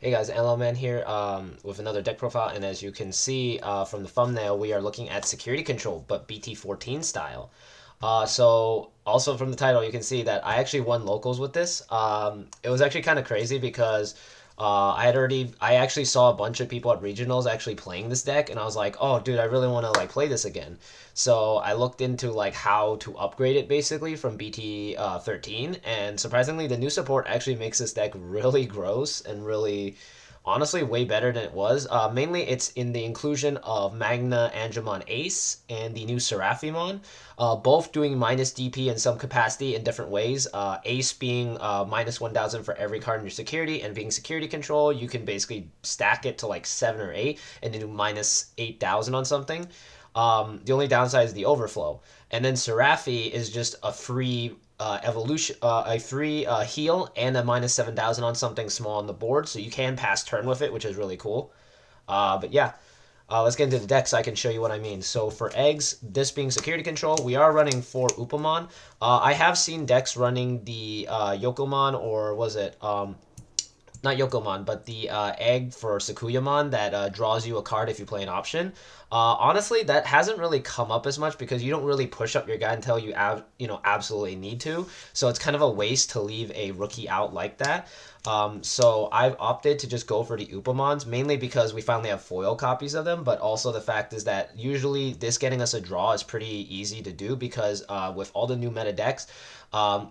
Hey guys, LLman here with another deck profile, and as you can see from the thumbnail, we are looking at security control, but BT14 style. So also from the title, you can see that I actually won locals with this. It was actually kind of crazy because I actually saw a bunch of people at regionals actually playing this deck, and I was like, oh, dude, I really want to like play this again. So I looked into like how to upgrade it basically from BT 13, and surprisingly, the new support actually makes this deck really gross and really honestly way better than it was. Mainly, it's in the inclusion of Magna Angemon Ace and the new Seraphimon, both doing minus DP in some capacity in different ways. Ace being minus 1,000 for every card in your security, and being security control, you can basically stack it to like 7 or 8 and then do minus 8,000 on something. The only downside is the overflow. And then Seraphi is just a free evolution, a free heal and a minus 7,000 on something small on the board, so you can pass turn with it, which is really cool. But yeah, let's get into the deck so I can show you what I mean. So for eggs, this being security control, we are running 4 Upamon. I have seen decks running the Yokomon, or was it not Yokomon, but the egg for Sakuyamon that draws you a card if you play an option. Honestly, that hasn't really come up as much because you don't really push up your guy until you absolutely need to. So it's kind of a waste to leave a rookie out like that. So I've opted to just go for the Upamons, mainly because we finally have foil copies of them, but also the fact is that usually this getting us a draw is pretty easy to do because with all the new meta decks,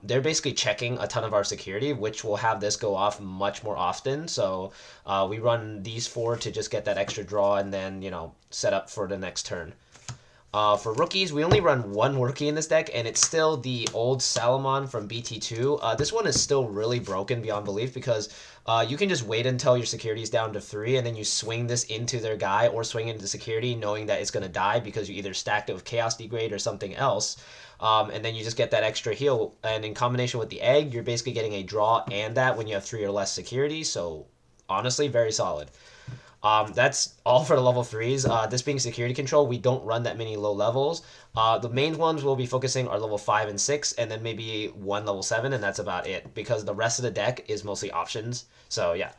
they're basically checking a ton of our security, which will have this go off much more often. So we run these 4 to just get that extra draw and then, set up for the next turn. For rookies, we only run 1 rookie in this deck, and it's still the old Salamon from BT2. This one is still really broken beyond belief because you can just wait until your security is down to 3, and then you swing this into their guy or swing into security knowing that it's going to die because you either stacked it with Chaos Degrade or something else. And then you just get that extra heal. And in combination with the egg, you're basically getting a draw and that when you have 3 or less security. So honestly, very solid. That's all for the level 3s. This being security control, we don't run that many low levels. The main ones we'll be focusing are level 5 and 6, and then maybe 1 level 7, and that's about it, because the rest of the deck is mostly options. So yeah.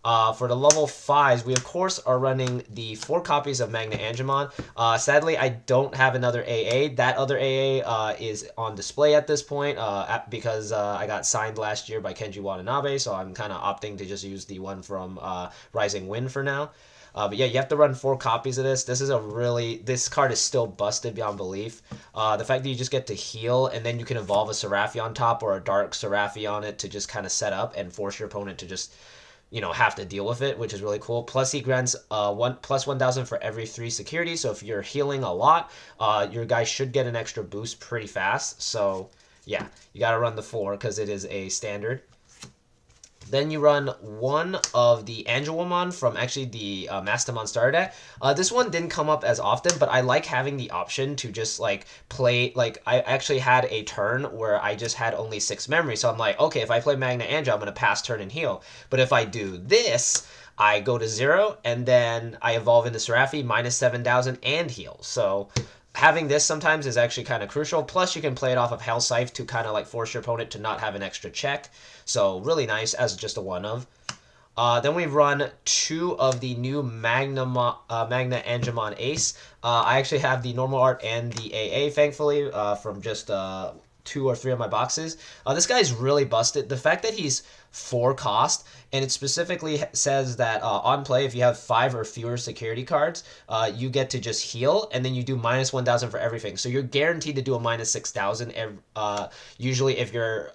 For the level 5s, we of course are running the 4 copies of Magna Angemon. Sadly, I don't have another AA. That other AA is on display at this point because I got signed last year by Kenji Watanabe, so I'm kind of opting to just use the one from Rising Wind for now. But yeah, you have to run 4 copies of this. This card is still busted beyond belief. The fact that you just get to heal and then you can evolve a Seraphi on top or a Dark Seraphi on it to just kind of set up and force your opponent to just have to deal with it, which is really cool. Plus, he grants 1,000 for every 3 security. So if you're healing a lot, your guy should get an extra boost pretty fast. So yeah, you got to run the 4 because it is a standard. Then you run 1 of the Angelomon from actually the Mastamon starter deck. This one didn't come up as often, but I like having the option to just like play. Like I actually had a turn where I just had only 6 memory, so I'm like, okay, if I play Magna Angel, I'm gonna pass turn and heal. But if I do this, I go to 0 and then I evolve into Seraphi minus 7,000 and heal. So having this sometimes is actually kind of crucial. Plus, you can play it off of Hell Scythe to kind of like force your opponent to not have an extra check. So really nice as just a one of. Then we run 2 of the new Magna Angemon Ace. I actually have the normal art and the AA, thankfully, from just 2 or 3 of my boxes. This guy's really busted. The fact that he's 4 cost, and it specifically says that on play, if you have 5 or fewer security cards, you get to just heal, and then you do minus 1,000 for everything. So you're guaranteed to do a minus 6,000 usually if you're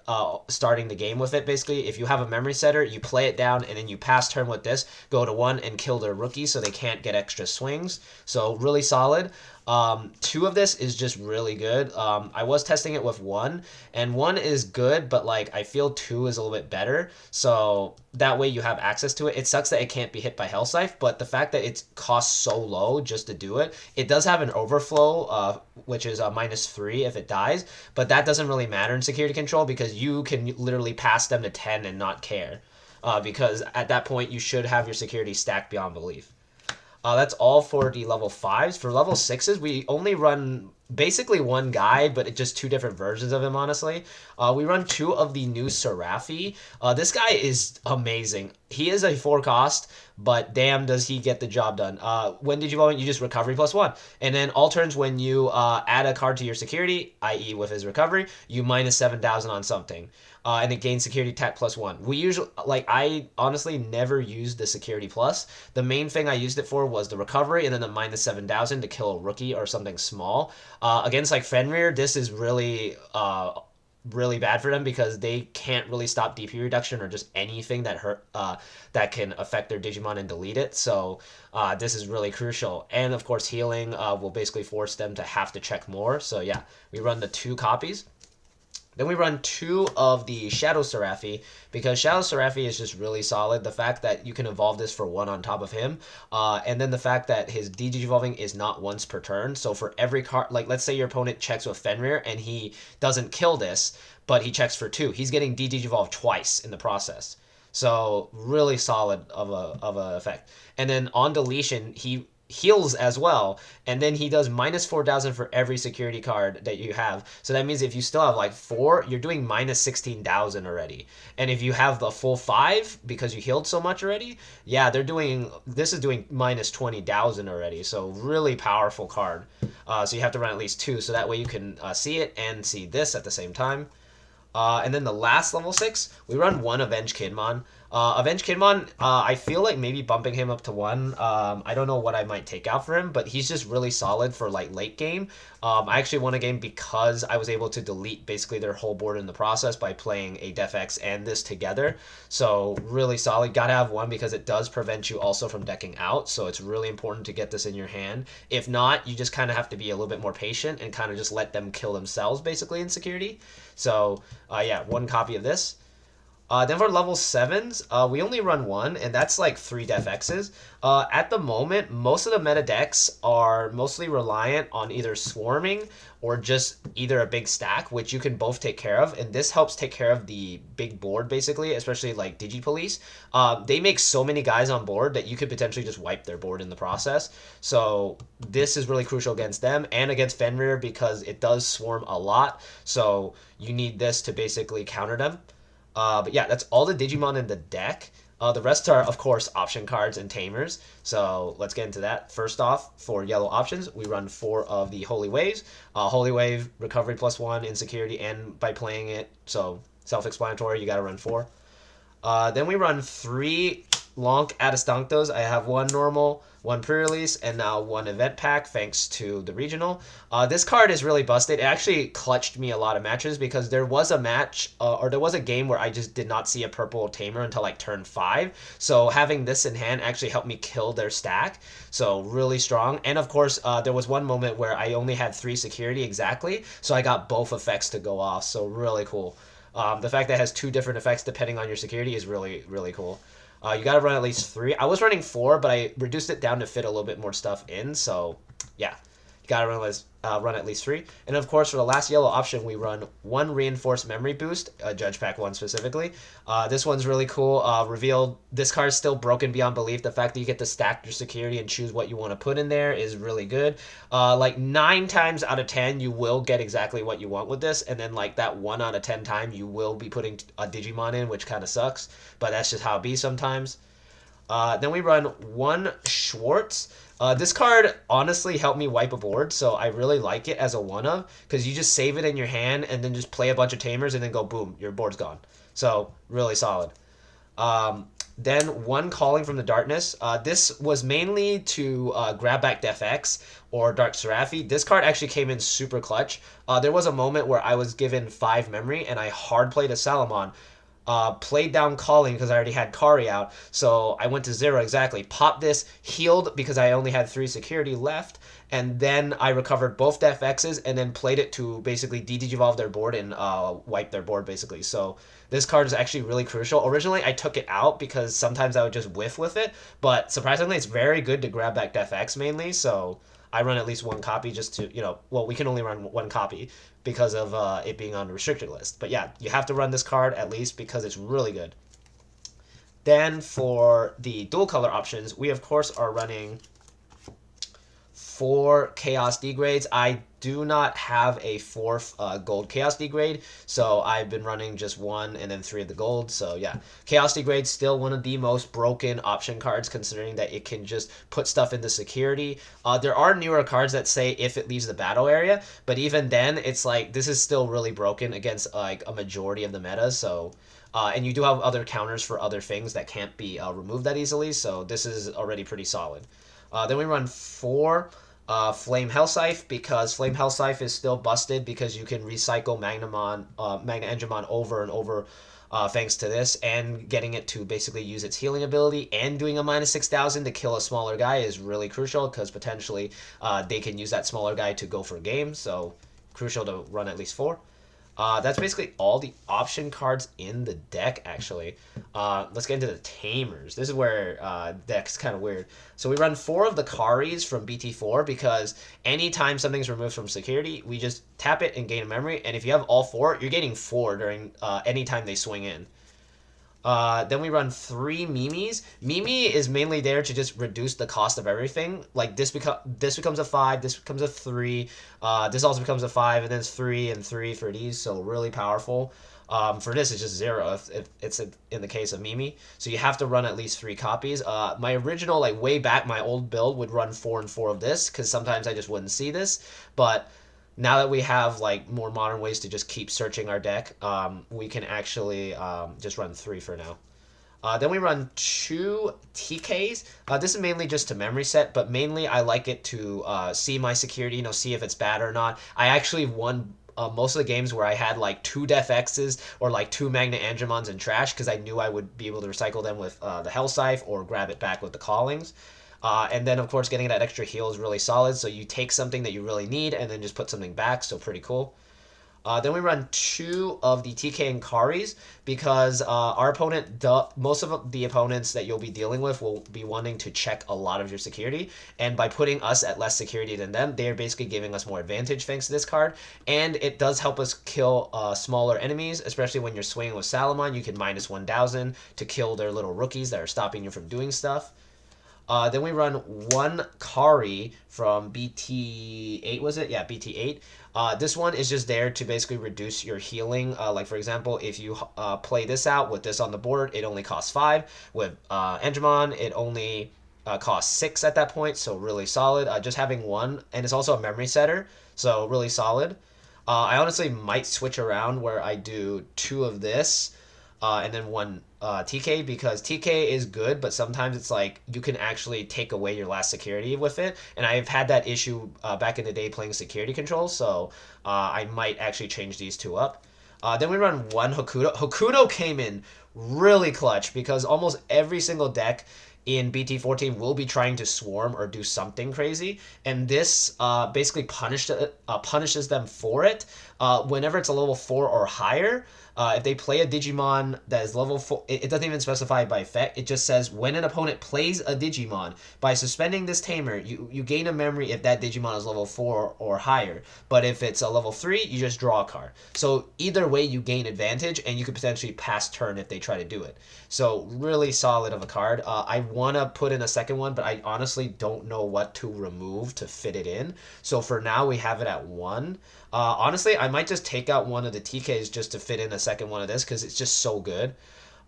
starting the game with it. Basically, if you have a memory setter, you play it down, and then you pass turn with this, go to 1 and kill their rookie so they can't get extra swings. So really solid. 2 of this is just really good. I was testing it with 1, and 1 is good, but like I feel 2 is a little bit better. So that way you have access to it. It sucks that it can't be hit by Hell Scythe, but the fact that it costs so low just to do it, it does have an overflow, which is a -3 if it dies, but that doesn't really matter in security control because you can literally pass them to 10 and not care. Because at that point you should have your security stacked beyond belief. That's all for the level 5s. For level 6s, we only run basically 1 guy, but it's just 2 different versions of him, honestly. We run 2 of the new Seraphi. This guy is amazing. he is a 4 cost, but damn does he get the job done. When Digimon, you just recovery +1. And then all turns when you add a card to your security, i.e. with his recovery, you minus 7,000 on something. And it gains security tech +1. We usually, like, I honestly never used the security plus. The main thing I used it for was the recovery and then the minus 7,000 to kill a rookie or something small. Against like Fenrir, this is really bad for them because they can't really stop DP reduction or just anything that that can affect their Digimon and delete it. So this is really crucial. And of course, healing will basically force them to have to check more. So yeah, we run the 2 copies. Then we run 2 of the Shadow Seraphi because Shadow Seraphi is just really solid. The fact that you can evolve this for 1 on top of him, and then the fact that his DG evolving is not once per turn. So for every card, like let's say your opponent checks with Fenrir and he doesn't kill this, but he checks for 2, he's getting DG evolved twice in the process. So really solid of a effect. And then on deletion, he heals as well, and then he does minus 4,000 for every security card that you have. So that means if you still have like 4, you're doing minus 16,000 already. And if you have the full 5 because you healed so much already, yeah, this is doing minus 20,000 already. So really powerful card. So you have to run at least 2, so that way you can see it and see this at the same time. And then the last level 6, we run 1 Avenge Kidmon. Avenge Kidmon, I feel like maybe bumping him up to 1. I don't know what I might take out for him, but he's just really solid for like late game. I actually won a game because I was able to delete basically their whole board in the process by playing a Def X and this together. So really solid. Gotta have 1 because it does prevent you also from decking out. So it's really important to get this in your hand. If not, you just kind of have to be a little bit more patient and kind of just let them kill themselves basically in security. So yeah, 1 copy of this. Then for level 7s, we only run 1, and that's like 3 Def X's. At the moment, most of the meta decks are mostly reliant on either swarming or just either a big stack, which you can both take care of, and this helps take care of the big board, basically, especially like Digipolice. They make so many guys on board that you could potentially just wipe their board in the process. So this is really crucial against them and against Fenrir because it does swarm a lot, so you need this to basically counter them. But yeah, that's all the Digimon in the deck. The rest are, of course, option cards and Tamers. So let's get into that. First off, for yellow options, we run 4 of the Holy Waves. Holy Wave, recovery +1, insecurity, and by playing it. So self-explanatory, you got to run 4. Then we run 3 Lonk Adistanctos. I have 1 normal, 1 pre-release, and now 1 event pack thanks to the regional. This card is really busted. It actually clutched me a lot of matches because there was a match, or there was a game where I just did not see a purple Tamer until like turn 5. So having this in hand actually helped me kill their stack. So really strong. And of course, there was one moment where I only had 3 security exactly, so I got both effects to go off. So really cool. The fact that it has 2 different effects depending on your security is really, really cool. You got to run at least 3. I was running 4, but I reduced it down to fit a little bit more stuff in. So, yeah, you got to run at least 3. And, of course, for the last yellow option, we run 1 Reinforced Memory Boost, Judge Pack 1 specifically. This one's really cool. Revealed this card is still broken beyond belief. The fact that you get to stack your security and choose what you want to put in there is really good. Like 9 times out of 10, you will get exactly what you want with this. And then, like, that 1 out of 10 time, you will be putting a Digimon in, which kind of sucks. But that's just how it be sometimes. Then we run 1 Schwartz. This card honestly helped me wipe a board, so I really like it as a one-of, because you just save it in your hand and then just play a bunch of Tamers and then go boom, your board's gone. So really solid. Then 1 Calling from the Darkness. This was mainly to grab back Def X or Dark Seraphi. This card actually came in super clutch. There was a moment where I was given 5 memory and I hard played a Salamon. Played down Calling because I already had Kari out, so I went to 0 exactly. Popped this, healed because I only had 3 security left, and then I recovered both Def X's and then played it to basically de-digivolve their board and wipe their board basically. So this card is actually really crucial. Originally, I took it out because sometimes I would just whiff with it, but surprisingly, it's very good to grab back Def X mainly, so I run at least 1 copy just to, well, we can only run 1 copy because of it being on the restricted list. But yeah, you have to run this card at least because it's really good. Then for the dual color options, we of course are running 4 Chaos degrades. I do not have a 4th gold Chaos degrade, so I've been running just 1 and then 3 of the gold. So yeah, Chaos degrade still one of the most broken option cards, considering that it can just put stuff into security. There are newer cards that say if it leaves the battle area, but even then, it's like this is still really broken against like a majority of the meta. So and you do have other counters for other things that can't be removed that easily, so this is already pretty solid. Then we run 4 Flame Hellscythe, because Flame Hellscythe is still busted because you can recycle Magna Engemon over and over thanks to this, and getting it to basically use its healing ability and doing a -6,000 to kill a smaller guy is really crucial, because potentially they can use that smaller guy to go for a game, so crucial to run at least 4. That's basically all the option cards in the deck, actually. Let's get into the Tamers. This is where deck's kind of weird. So we run 4 of the Karis from BT4, because anytime something's removed from security, we just tap it and gain a memory. And if you have all 4, you're getting 4 during any time they swing in. Then we run 3 Mimis. Mimi is mainly there to just reduce the cost of everything. Like this becomes a 5, this becomes a 3, this also becomes a 5, and then it's 3 and 3 for these. So really powerful. For this, it's just 0 if it's in the case of Mimi. So you have to run at least 3 copies. My original, like way back, my old build would run 4 and 4 of this, because sometimes I just wouldn't see this. But now that we have like more modern ways to just keep searching our deck, we can actually just run 3 for now. Then we run 2 TKs. This is mainly just to memory set, but mainly I like it to see my security, see if it's bad or not. I actually won most of the games where I had like 2 Def X's or like 2 Magna Angemons in trash, because I knew I would be able to recycle them with the Hell Scythe or grab it back with the Callings. And then, of course, getting that extra heal is really solid. So you take something that you really need and then just put something back. So pretty cool. Then we run 2 of the TK and Karis, because our opponent, most of the opponents that you'll be dealing with will be wanting to check a lot of your security. And by putting us at less security than them, they're basically giving us more advantage thanks to this card. And it does help us kill smaller enemies, especially when you're swinging with Salamon. You can -1,000 to kill their little rookies that are stopping you from doing stuff. Then we run 1 Kari from BT8, was it? Yeah, BT8. This one is just there to basically reduce your healing. Like, for example, if you play this out with this on the board, it only costs 5. With Engemon, it only costs 6 at that point, so really solid. Just having 1, and it's also a memory setter, so really solid. I honestly might switch around where I do 2 of this, and then 1 TK, because TK is good, but sometimes it's like you can actually take away your last security with it, and I've had that issue back in the day playing security control, so I might actually change these 2 up. Then we run 1 Hokuto. Hokuto came in really clutch, because almost every single deck in BT14 will be trying to swarm or do something crazy, and this basically punishes them for it. Whenever it's a level 4 or higher, if they play a Digimon that is level 4, it doesn't even specify by effect. It just says when an opponent plays a Digimon, by suspending this Tamer, you gain a memory if that Digimon is level 4 or higher. But if it's a level 3, you just draw a card. So either way, you gain advantage, and you could potentially pass turn if they try to do it. So really solid of a card. I want to put in a second one, but I honestly don't know what to remove to fit it in. So for now, we have it at 1. Honestly, I might just take out 1 of the TKs just to fit in a second one of this, because it's just so good.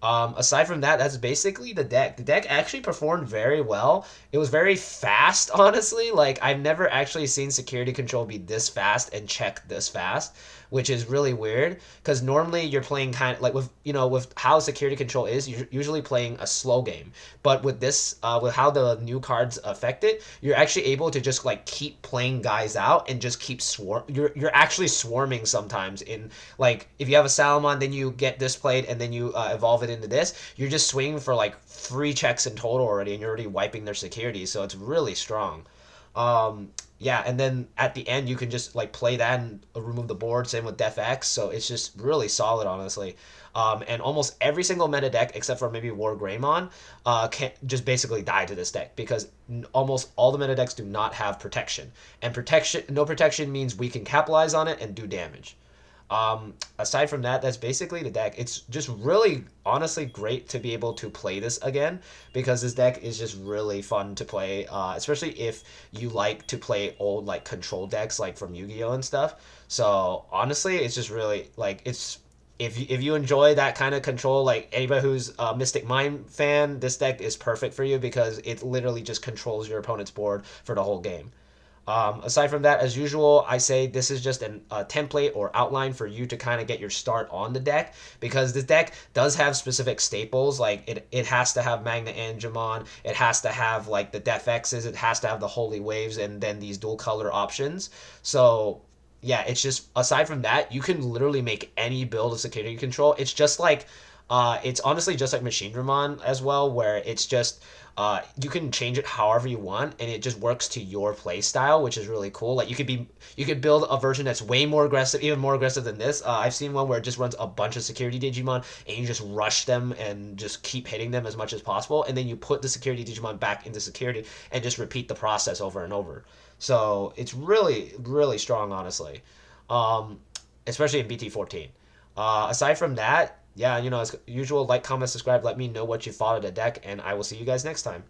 Aside from that, that's basically the deck. The deck actually performed very well. It was very fast, honestly. Like, I've never actually seen security control be this fast and check this fast, which is really weird, because normally you're playing kind of like with how security control is, you're usually playing a slow game. But with this, with how the new cards affect it, you're actually able to just like keep playing guys out and just keep you're actually swarming sometimes. In like, if you have a Salamon, then you get displayed and then you evolve it into this, you're just swinging for like 3 checks in total already, and you're already wiping their security, so it's really strong. Yeah, and then at the end you can just like play that and remove the board. Same with Def X, so it's just really solid, honestly. And almost every single meta deck, except for maybe War Greymon, can just basically die to this deck, because almost all the meta decks do not have protection, and no protection means we can capitalize on it and do damage. Aside from that, that's basically the deck. It's just really, honestly, great to be able to play this again because this deck is just really fun to play, especially if you like to play old like control decks like from Yu-Gi-Oh and stuff. So honestly, it's just really like it's if you enjoy that kind of control, like anybody who's a Mystic Mind fan, this deck is perfect for you because it literally just controls your opponent's board for the whole game. Aside from that, as usual, I say this is just a template or outline for you to kind of get your start on the deck because this deck does have specific staples. Like it has to have Magna Angemon, it has to have like the Def X's, it has to have the Holy Waves, and then these dual color options. So yeah, it's just aside from that, you can literally make any build of security control. It's just like it's honestly just like Machine Dramon as well, where it's just you can change it however you want, and it just works to your play style, which is really cool. Like you could build a version that's way more aggressive, even more aggressive than this. I've seen one where it just runs a bunch of security Digimon, and you just rush them and just keep hitting them as much as possible, and then you put the security Digimon back into security and just repeat the process over and over. So it's really really strong, honestly, um, especially in BT14. Aside from that, yeah, as usual, like, comment, subscribe, let me know what you thought of the deck, and I will see you guys next time.